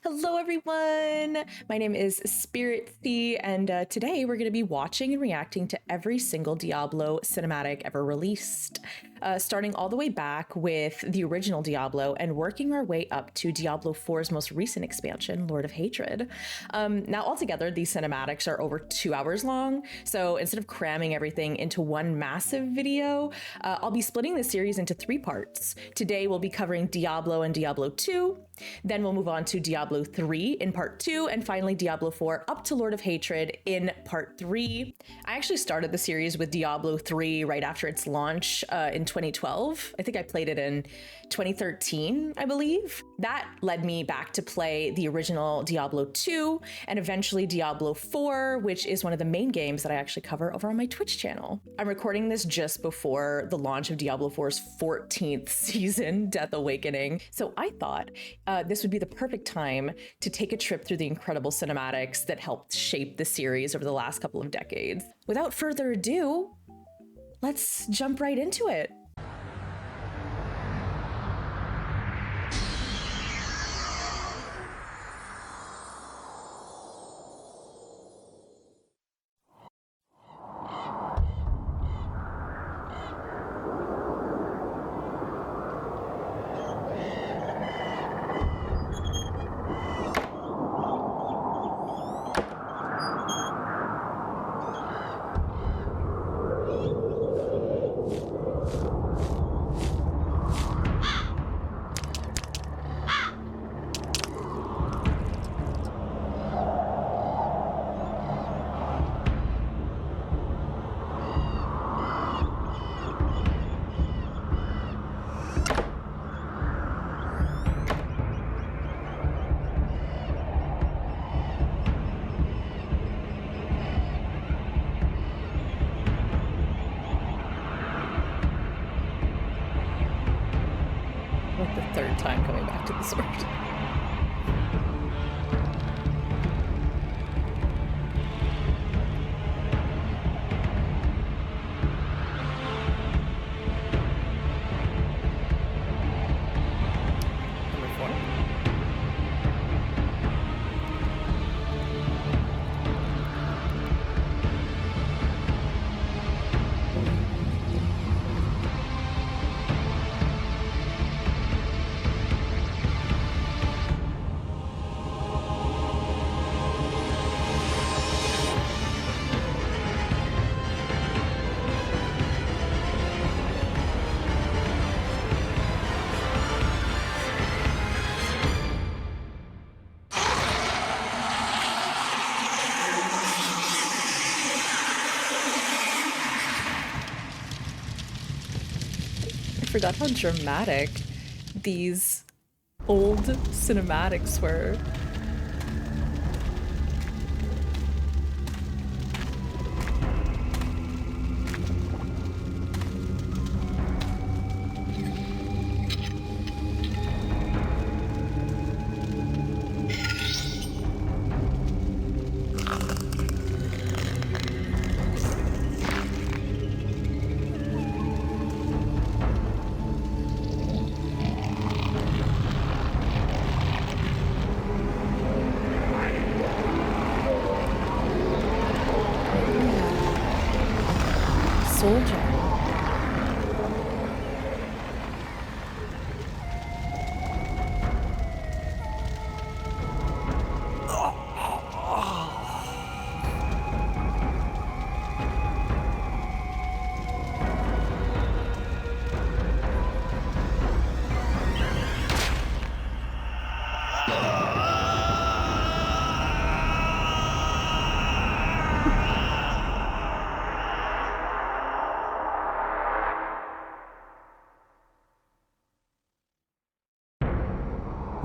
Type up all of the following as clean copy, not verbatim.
Hello, everyone. My name is Spiritsy, and today we're going to be watching and reacting to every single Diablo cinematic ever released, starting all the way back with the original Diablo and working our way up to Diablo 4's most recent expansion, Lord of Hatred. Now, altogether, these cinematics are over 2 hours long, so instead of cramming everything into one massive video, I'll be splitting the series into 3 parts. Today, we'll be covering Diablo and Diablo II, then we'll move on to Diablo 3 in part 2, and finally Diablo 4 up to Lord of Hatred in part 3. I actually started the series with Diablo 3 right after its launch in 2012. I think I played it in 2013, I believe. That led me back to play the original Diablo 2 and eventually Diablo 4, which is one of the main games that I actually cover over on my Twitch channel. I'm recording this just before the launch of Diablo 4's 14th season, Death Awakening, so I thought this would be the perfect time to take a trip through the incredible cinematics that helped shape the series over the last couple of decades. Without further ado, let's jump right into it. Like the third time coming back to the sword. Number 4. I forgot how dramatic these old cinematics were. Soldier.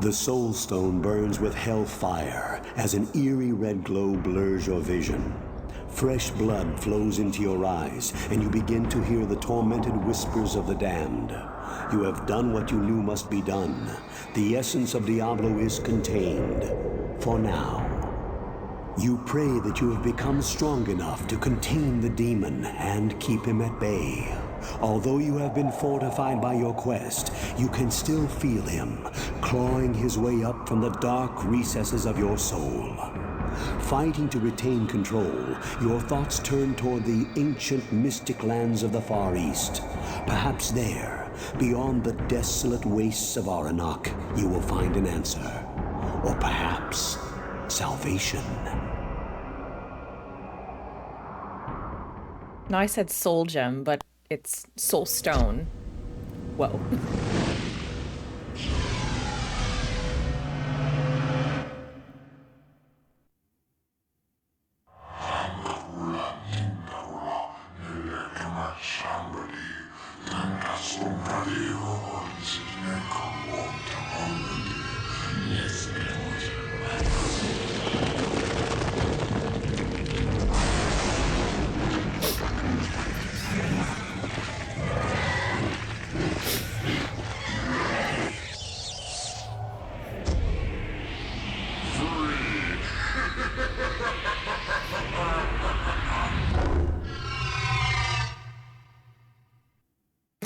The Soul Stone burns with hellfire as an eerie red glow blurs your vision. Fresh blood flows into your eyes, and you begin to hear the tormented whispers of the damned. You have done what you knew must be done. The essence of Diablo is contained. For now. You pray that you have become strong enough to contain the demon and keep him at bay. Although you have been fortified by your quest, you can still feel him, clawing his way up from the dark recesses of your soul. Fighting to retain control, your thoughts turn toward the ancient mystic lands of the Far East. Perhaps there, beyond the desolate wastes of Aranok, you will find an answer. Or perhaps salvation. Now I said soul gem, but it's soul stone. Whoa.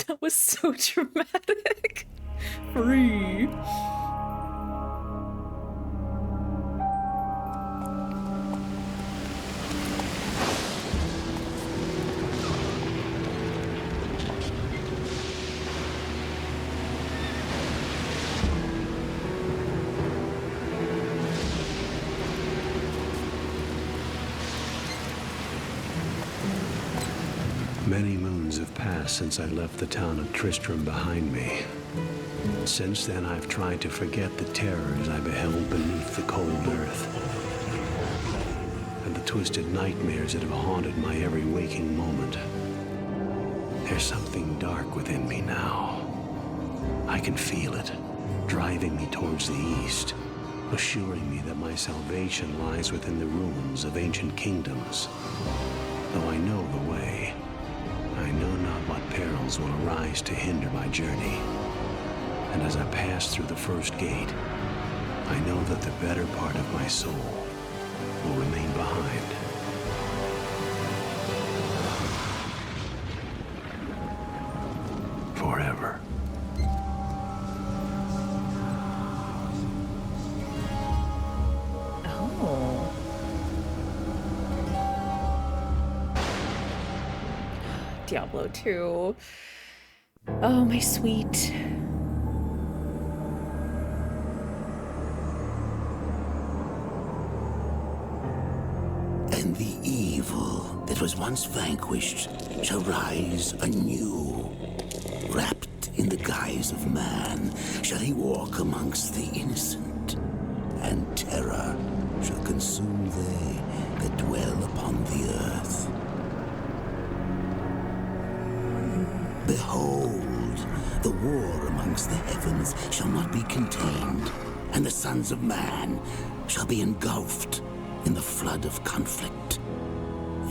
That was so dramatic. Free. Many moons have passed since I left the town of Tristram behind me. Since then, I've tried to forget the terrors I beheld beneath the cold earth, and the twisted nightmares that have haunted my every waking moment. There's something dark within me now. I can feel it, driving me towards the east, assuring me that my salvation lies within the ruins of ancient kingdoms. Though I know the way, I know not what perils will arise to hinder my journey. And as I pass through the first gate, I know that the better part of my soul will remain behind. Forever. Oh. Diablo II. Oh, my sweet. And the evil that was once vanquished shall rise anew. Wrapped in the guise of man shall he walk amongst the innocent, and terror shall consume they that dwell upon the earth. Behold, the war amongst the heavens shall not be contained, and the sons of man shall be engulfed in the flood of conflict,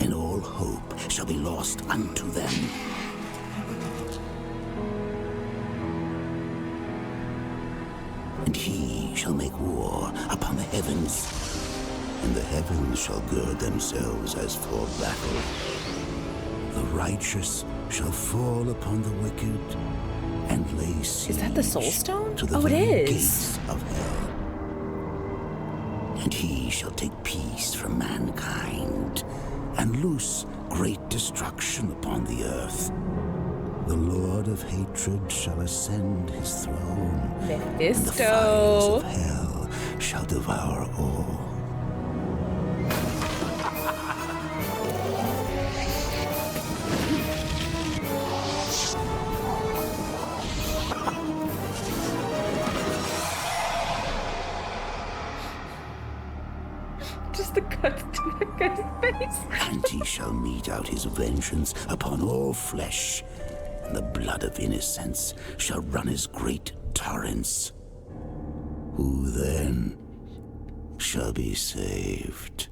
and all hope shall be lost unto them. And he shall make war upon the heavens, and the heavens shall gird themselves as for battle. The righteous shall fall upon the wicked, and lay siege Is that the soul stone? to the Oh, it very is. gates of hell. And he shall take peace from mankind, and loose great destruction upon the earth. The Lord of hatred shall ascend his throne, and the fires Mephisto. of hell shall devour all. Just the cuts to that guy's face. And he shall mete out his vengeance upon all flesh, and the blood of innocents shall run as great torrents. Who then shall be saved?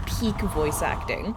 Peak voice acting.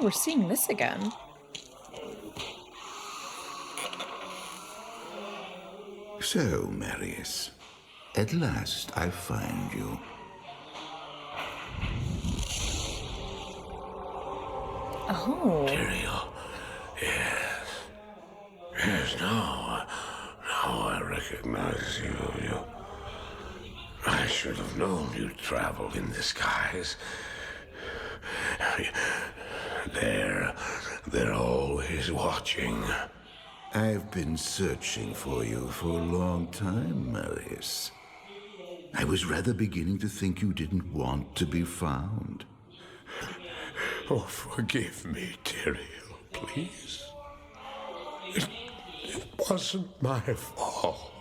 we're seeing this again. So, Marius, at last I find you. Oh. Tyrael. Yes. Yes, now I recognize you. I should have known you'd travel in disguise. They're always watching. I've been searching for you for a long time, Marius. I was rather beginning to think you didn't want to be found. Oh, forgive me, Tyrael, please. It wasn't my fault.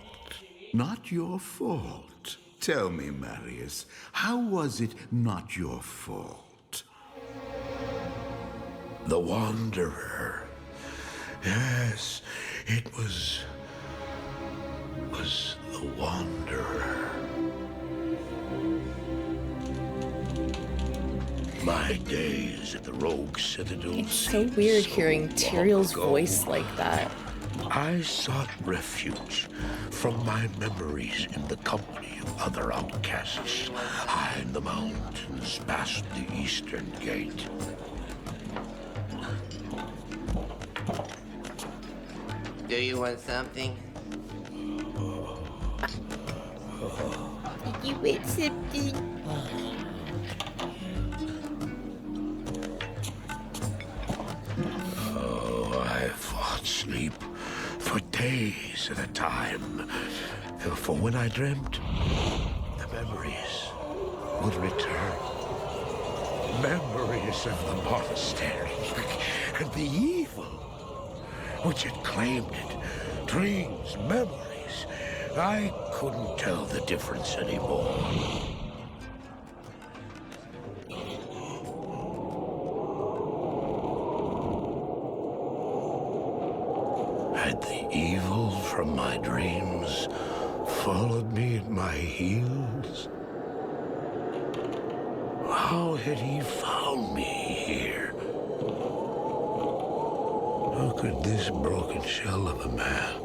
Not your fault. Tell me, Marius, how was it not your fault? The Wanderer. Yes, it was the Wanderer. My days at the Rogue Citadel. It's so weird hearing Tyrael's voice like that. I sought refuge from my memories in the company of other outcasts, high in the mountains past the Eastern Gate. Do you want something? Did you want something? I fought sleep for days at a time. For when I dreamt, the memories would return. Memories of the monastery and the evil which had claimed it. Dreams, memories. I couldn't tell the difference anymore. Had the evil from my dreams followed me at my heels? How had he found me here? How could this broken shell of a man,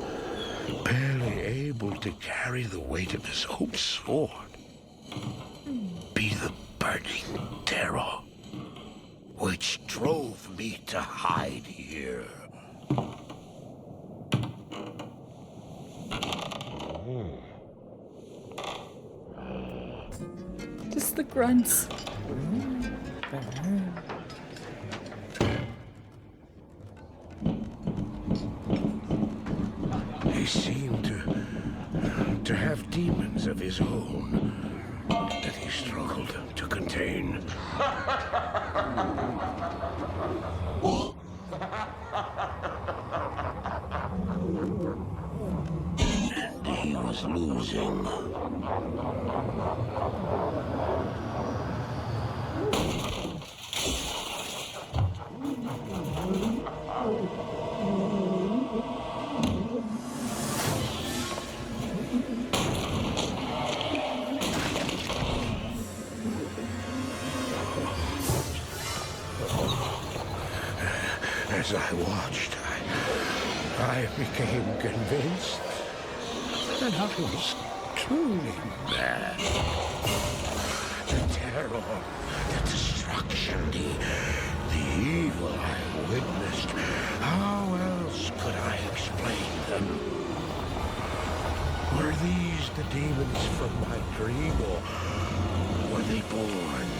barely able to carry the weight of his own sword, be the burning terror which drove me to hide here? Just the grunts. He seemed to have demons of his own that he struggled to contain. And he was losing. As I watched, I became convinced that I was truly mad. The terror, the destruction, the evil I witnessed. How else could I explain them? Were these the demons from my dream, or were they born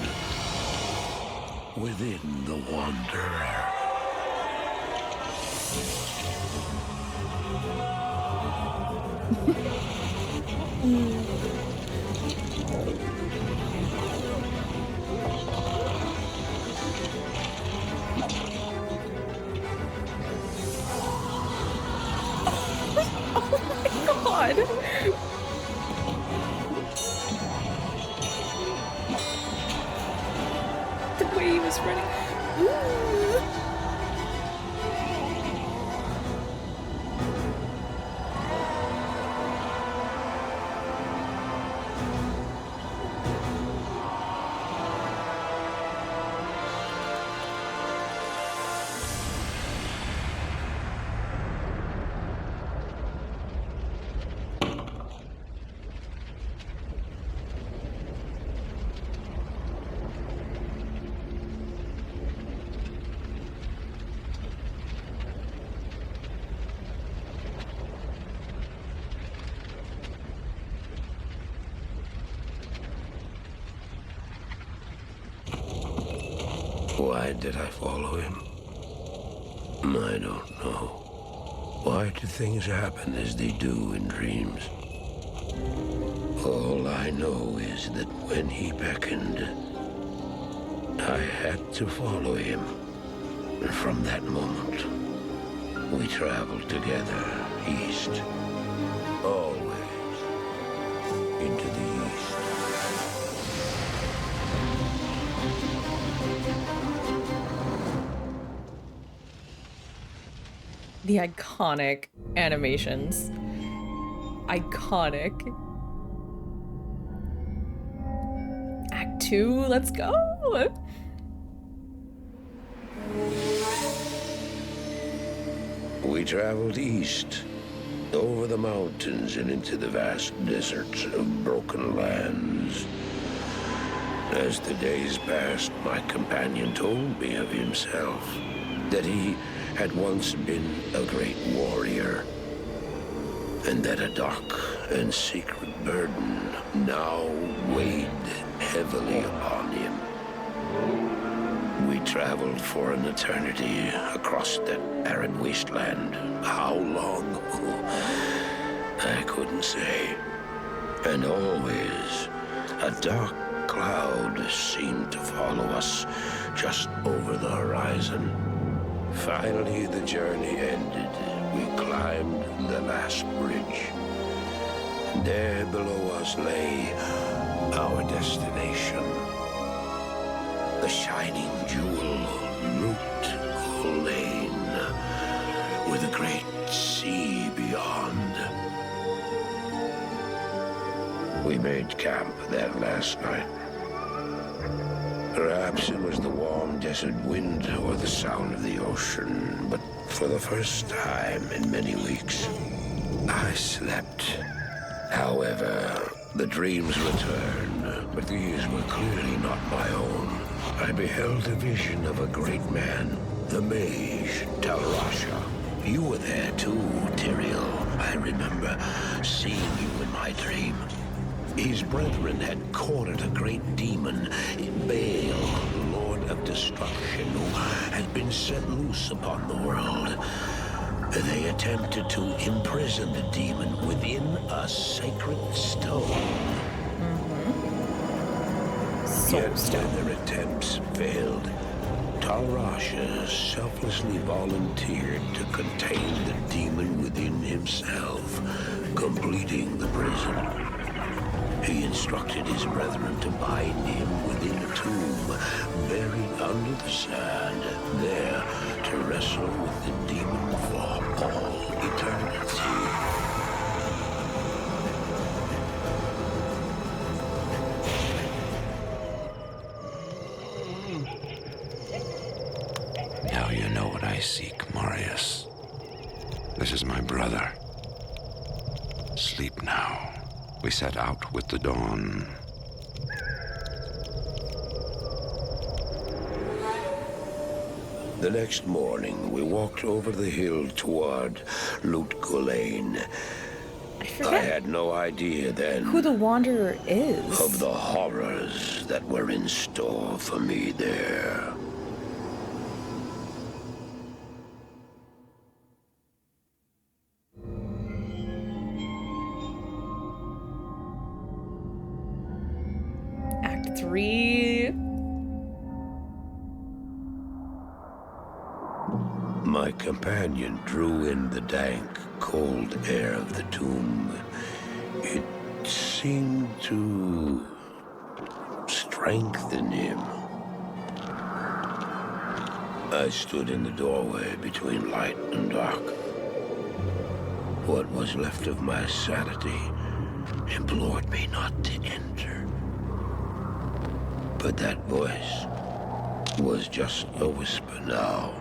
within the Wanderer? God. The way he was running. Ooh. Why did I follow him? I don't know. Why do things happen as they do in dreams? All I know is that when he beckoned, I had to follow him. And from that moment, we traveled together east. Always into the east. The iconic animations. Iconic. Act 2, let's go! We traveled east, over the mountains and into the vast deserts of broken lands. As the days passed, my companion told me of himself, that he had once been a great warrior, and that a dark and secret burden now weighed heavily upon him. We traveled for an eternity across that arid wasteland. How long? I couldn't say. And always, a dark cloud seemed to follow us just over the horizon. Finally, the journey ended. We climbed the last bridge. There below us lay our destination. The shining jewel, Lut Lane, with a great sea beyond. We made camp there last night. Perhaps it was the warm desert wind or the sound of the ocean, but for the first time in many weeks, I slept. However, the dreams returned, but these were clearly not my own. I beheld a vision of a great man, the mage, Talrasha. You were there too, Tyrael. I remember seeing you in my dream. His brethren had cornered a great demon, Baal, Lord of Destruction, who had been set loose upon the world. They attempted to imprison the demon within a sacred stone. Yet when their attempts failed, Talrasha selflessly volunteered to contain the demon within himself, completing the prison. He instructed his brethren to bind him within a tomb, buried under the sand, there to wrestle with the demon for all eternity. Now you know what I seek, Marius. This is my brother. Sleep now. We set out with the dawn. The next morning, we walked over the hill toward Lut Lane. I had no idea then Who the Wanderer is. of the horrors that were in store for me there. Act 3. My companion drew in the dank, cold air of the tomb. It seemed to strengthen him. I stood in the doorway between light and dark. What was left of my sanity implored me not to enter. But that voice was just a whisper now.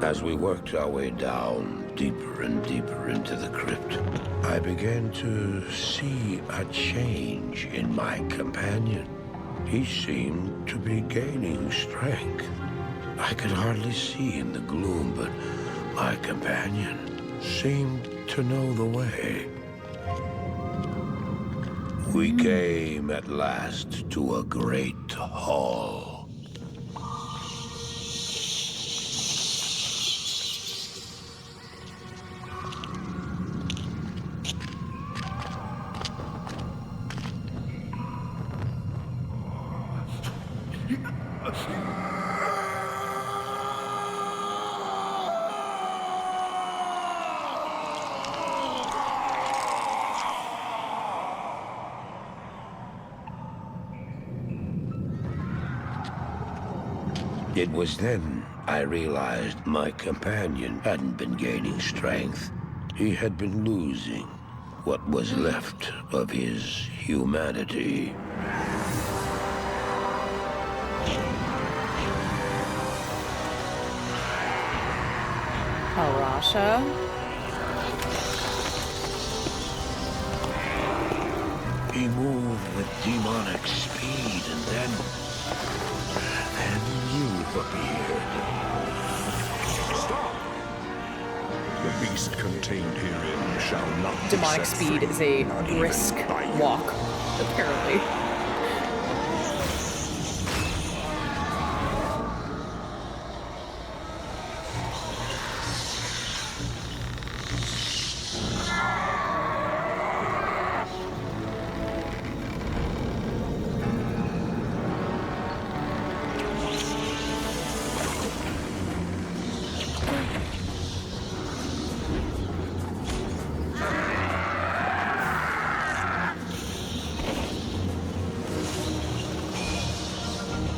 As we worked our way down, deeper and deeper into the crypt, I began to see a change in my companion. He seemed to be gaining strength. I could hardly see in the gloom, but my companion seemed to know the way. We came at last to a great hall. It was then I realized my companion hadn't been gaining strength. He had been losing what was left of his humanity. Rasha. He moved with demonic speed, and then you appeared. Stop! The beast contained herein shall not be Demonic set speed free, is a not even brisk by you. walk, apparently.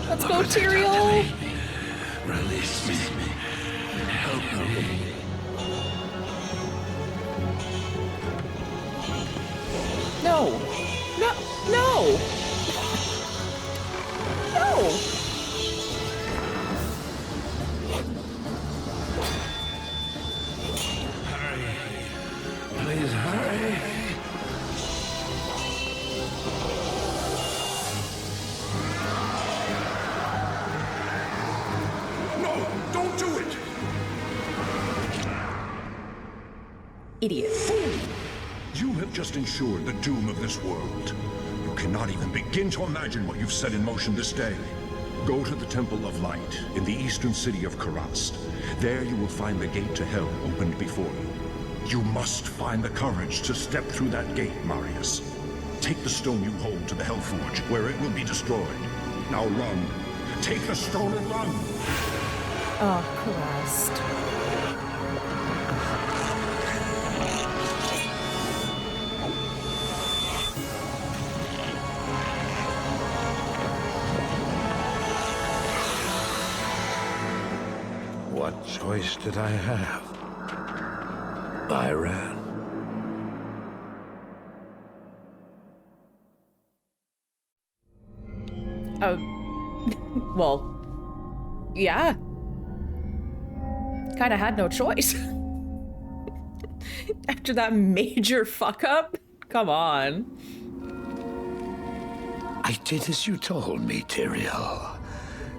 Let's go, Tyrael! Release me. Help me. No! No! No! No! Hurry. Please hurry. No, don't do it! Idiot. You have just ensured the doom of this world. You cannot even begin to imagine what you've set in motion this day. Go to the Temple of Light in the eastern city of Karast. There you will find the gate to hell opened before you. You must find the courage to step through that gate, Marius. Take the stone you hold to the Hellforge, where it will be destroyed. Now run. Take the stone and run! Oh, Christ. What choice did I have? I ran. Well, yeah. Kind of had no choice. After that major fuck up? Come on. I did as you told me, Tyrael.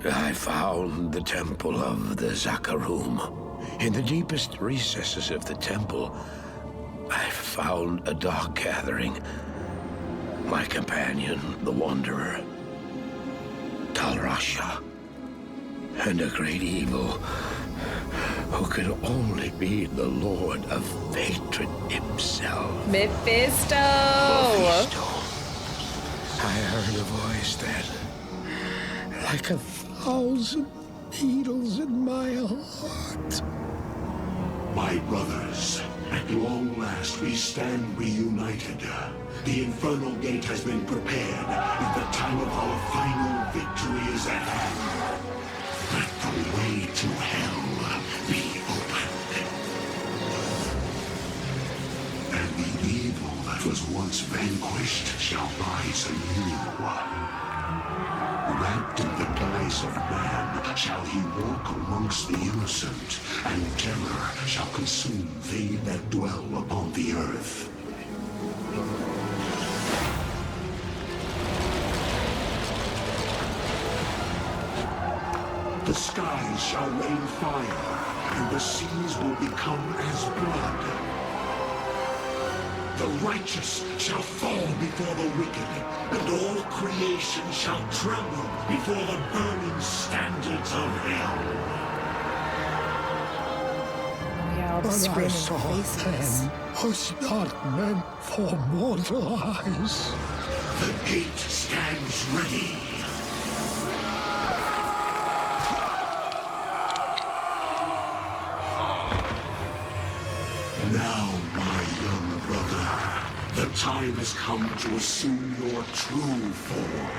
I found the temple of the Zakarum. In the deepest recesses of the temple, I found a dark gathering. My companion, the Wanderer, Talrasha, and a great evil who could only be the Lord of Hatred himself. Mephisto! Mephisto. I heard a voice then, like 1,000 needles in my heart. My brothers, at long last we stand reunited. The Infernal Gate has been prepared, and the time of our final victory is at hand. Let the way to hell be opened. And the evil that was once vanquished shall rise anew. Wrapped in the guise of man, shall he walk amongst the innocent, and terror shall consume they that dwell upon the earth. The skies shall rain fire, and the seas will become as blood. The righteous shall fall before the wicked, and all creation shall tremble before the burning standards of hell. Yeah, all the What I screaming saw faces. then was not meant for mortal eyes. The gate stands ready. Now, my young brother, the time has come to assume your true form.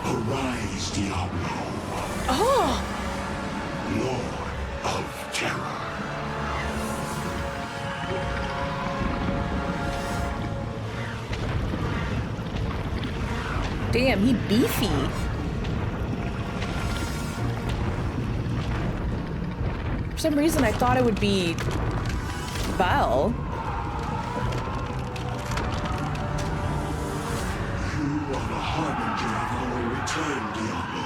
Arise, Diablo, Oh! Lord of Terror. Damn, he beefy. For some reason, I thought it would be Baal. You are the harbinger of our return, Diablo.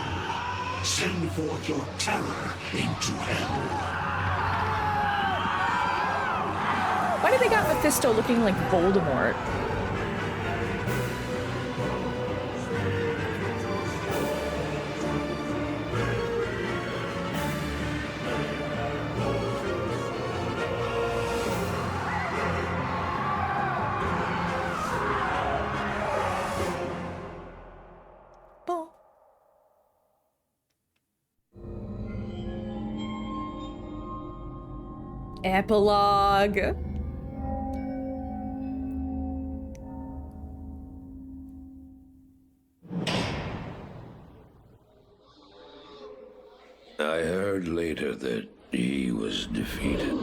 Send forth your terror into hell. Why did they got Mephisto looking like Voldemort? Epilogue. I heard later that he was defeated.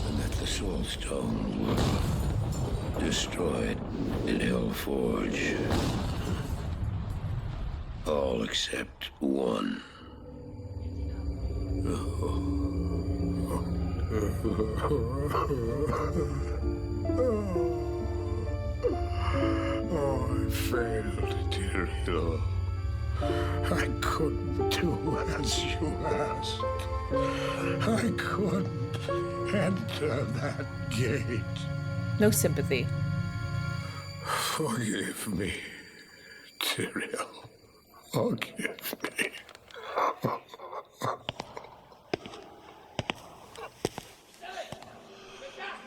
And that the Soul Stones were destroyed in Hellforge. All except one. Oh, I failed, Tyrael. I couldn't do as you asked. I couldn't enter that gate. No sympathy. Forgive me, Tyrael. Forgive me.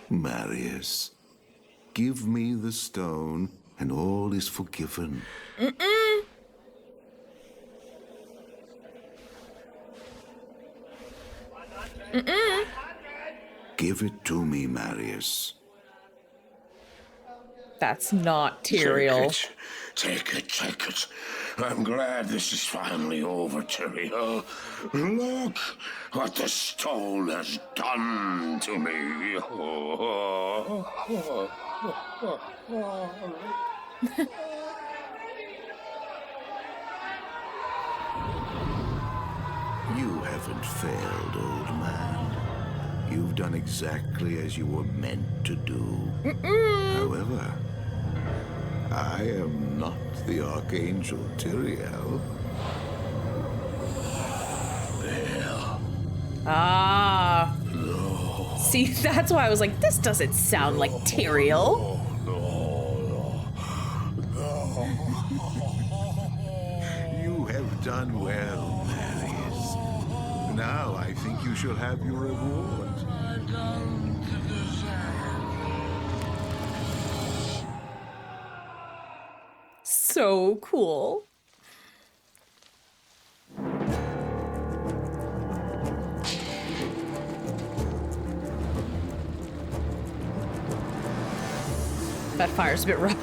Marius, give me the stone, and all is forgiven. Give it to me, Marius. That's not Tyrael. Take it. I'm glad this is finally over, Tyrael. Look what the stone has done to me. You haven't failed, old man. You've done exactly as you were meant to do. However, I am not the Archangel Tyrael. Ah. No. See, that's why I was like, this doesn't sound like Tyrael. You have done well, Marius. Now I think you shall have your reward. So cool. That fire's a bit rough.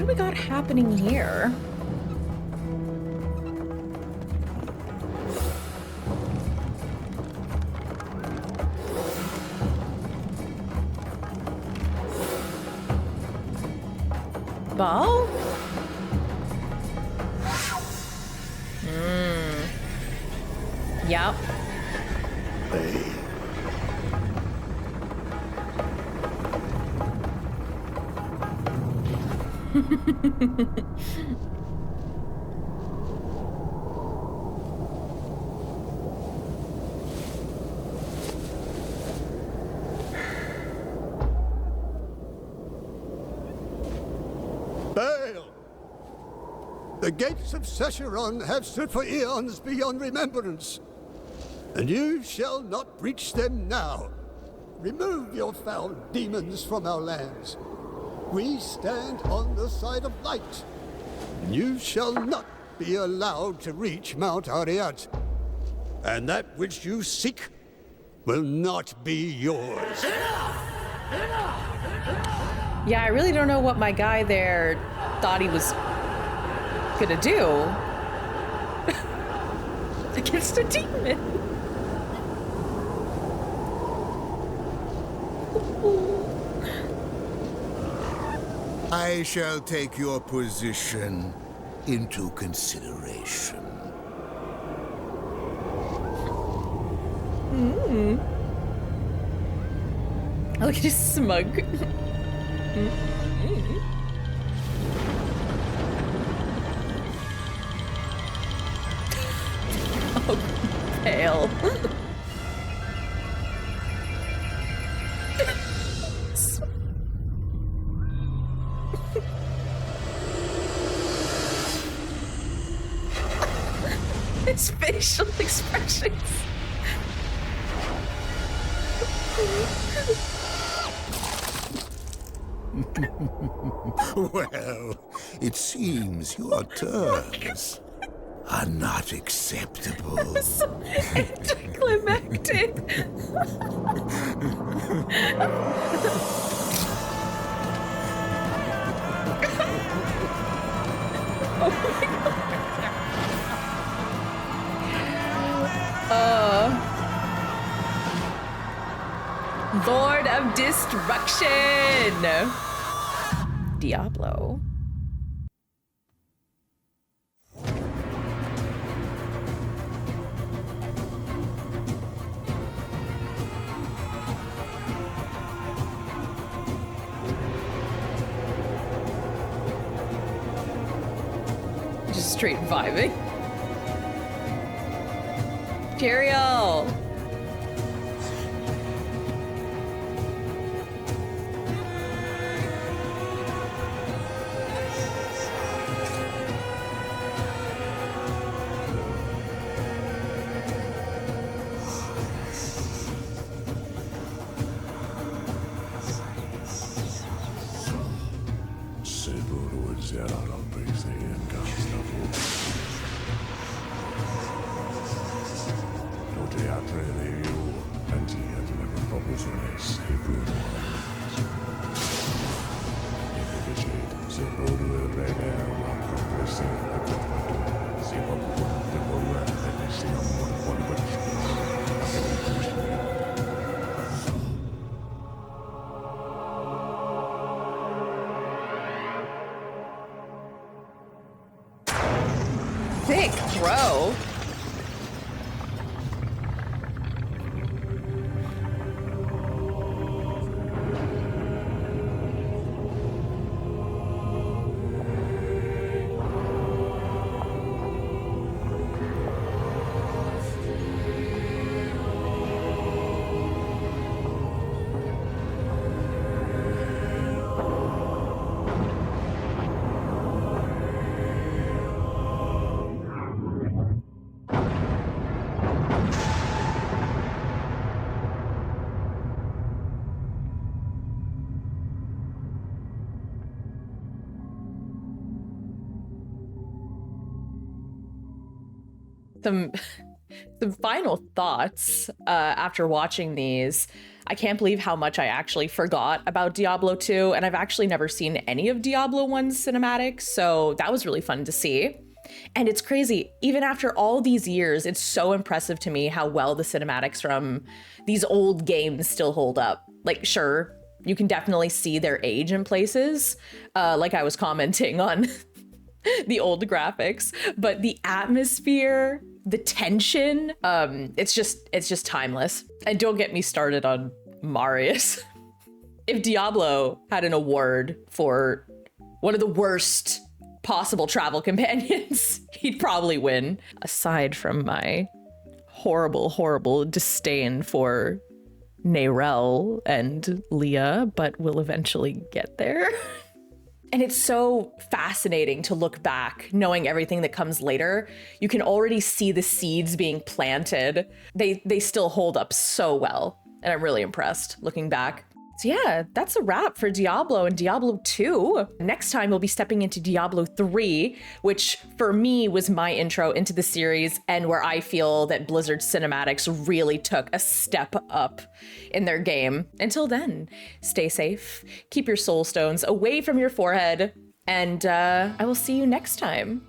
do we got happening here? Baal? Yep. Baal! The gates of Sescheron have stood for eons beyond remembrance, and you shall not breach them now. Remove your foul demons from our lands. We stand on the side of light, and you shall not be allowed to reach Mount Ariat. And that which you seek will not be yours. Yeah, I really don't know what my guy there thought he was gonna do against a demon. I shall take your position into consideration. Look at his smug. Oh, pale. His facial expressions. Well, it seems your terms are not acceptable. So anticlimactic. Lord of Destruction. Diablo. Just straight vibing. Cheerio. Thick throw. The final thoughts after watching these. I can't believe how much I actually forgot about Diablo 2, and I've actually never seen any of Diablo 1's cinematics, so that was really fun to see. And it's crazy, even after all these years, it's so impressive to me how well the cinematics from these old games still hold up. Like, sure, you can definitely see their age in places, like I was commenting on the old graphics, but the atmosphere, the tension, it's just timeless. And don't get me started on Marius. If Diablo had an award for one of the worst possible travel companions, he'd probably win. Aside from my horrible disdain for Neyrelle and Leah, but we'll eventually get there. And it's so fascinating to look back, knowing everything that comes later. You can already see the seeds being planted. They still hold up so well. And I'm really impressed looking back. So yeah, that's a wrap for Diablo and Diablo 2. Next time we'll be stepping into Diablo 3, which for me was my intro into the series and where I feel that Blizzard Cinematics really took a step up in their game. Until then, stay safe, keep your soul stones away from your forehead, and I will see you next time.